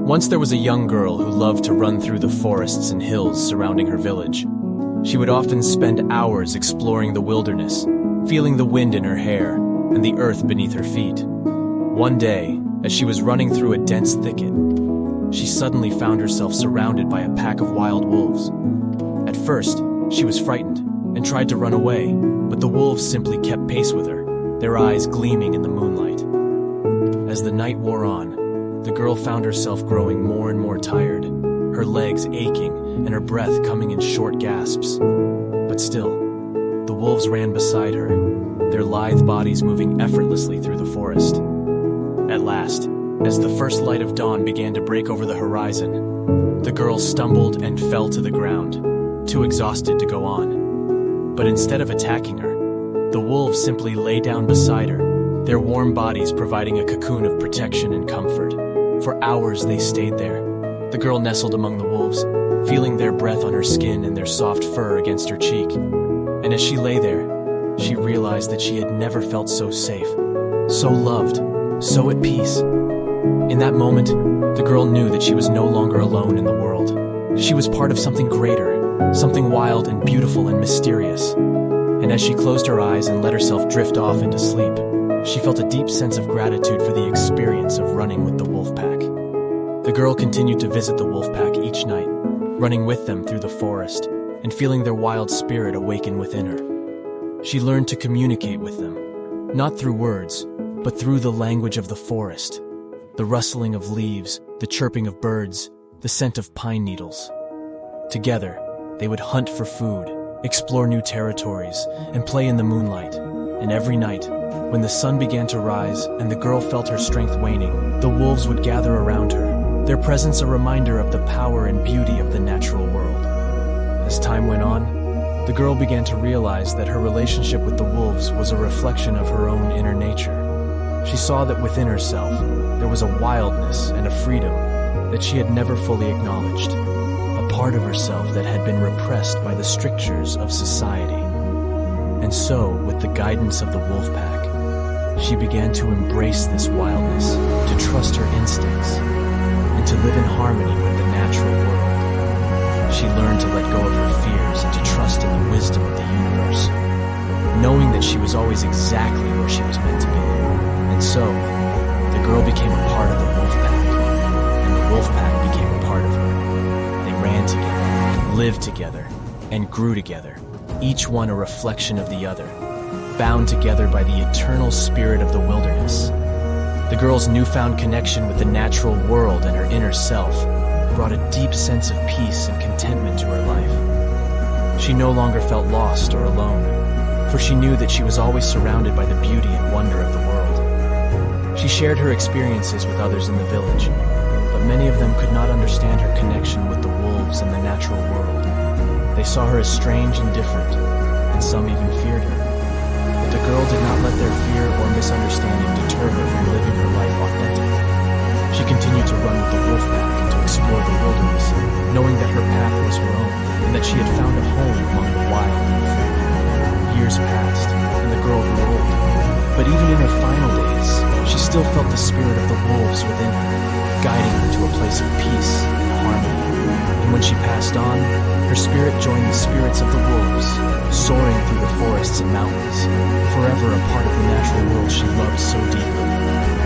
Once there was a young girl who loved to run through the forests and hills surrounding her village. She would often spend hours exploring the wilderness, feeling the wind in her hair and the earth beneath her feet. One day, as she was running through a dense thicket, she suddenly found herself surrounded by a pack of wild wolves. At first, she was frightened and tried to run away, but the wolves simply kept pace with her, their eyes gleaming in the moonlight. As the night wore on, the girl found herself growing more and more tired, her legs aching and her breath coming in short gasps. But still, the wolves ran beside her, their lithe bodies moving effortlessly through the forest. At last, as the first light of dawn began to break over the horizon, the girl stumbled and fell to the ground, too exhausted to go on. But instead of attacking her, the wolves simply lay down beside her, their warm bodies providing a cocoon of protection and comfort. For hours they stayed there. The girl nestled among the wolves, feeling their breath on her skin and their soft fur against her cheek. And as she lay there, she realized that she had never felt so safe, so loved, so at peace. In that moment, the girl knew that she was no longer alone in the world. She was part of something greater, something wild and beautiful and mysterious. And as she closed her eyes and let herself drift off into sleep, she felt a deep sense of gratitude for the experience of running with the wolf pack. The girl continued to visit the wolf pack each night, running with them through the forest and feeling their wild spirit awaken within her. She learned to communicate with them, not through words, but through the language of the forest, the rustling of leaves, the chirping of birds, the scent of pine needles. Together, they would hunt for food, explore new territories, and play in the moonlight. And every night, when the sun began to rise and the girl felt her strength waning, the wolves would gather around her, their presence a reminder of the power and beauty of the natural world. As time went on, the girl began to realize that her relationship with the wolves was a reflection of her own inner nature. She saw that within herself, there was a wildness and a freedom that she had never fully acknowledged, a part of herself that had been repressed by the strictures of society. And so, with the guidance of the wolf pack, she began to embrace this wildness, to trust her instincts, and to live in harmony with the natural world. She learned to let go of her fears and to trust in the wisdom of the universe, knowing that she was always exactly where she was meant to be. And so, the girl became a part of the wolf pack, and the wolf pack became a part of her. They ran together, lived together, and grew together, each one a reflection of the other, bound together by the eternal spirit of the wilderness. The girl's newfound connection with the natural world and her inner self brought a deep sense of peace and contentment to her life. She no longer felt lost or alone, for she knew that she was always surrounded by the beauty and wonder of the world. She shared her experiences with others in the village, but many of them could not understand her connection with the wolves and the natural world. They saw her as strange and different, and some even feared her. But the girl did not let their fear or misunderstanding deter her from living her life authentically. She continued to run with the wolf pack and to explore the wilderness, knowing that her path was her own, and that she had found a home among the wild and free. Years passed, and the girl grew old. But even in her final days, she still felt the spirit of the wolves within her, guiding her to a place of peace and harmony. And when she passed on, her spirit joined the spirits of the wolves, soaring through the forests and mountains, forever a part of the natural world she loved so deeply.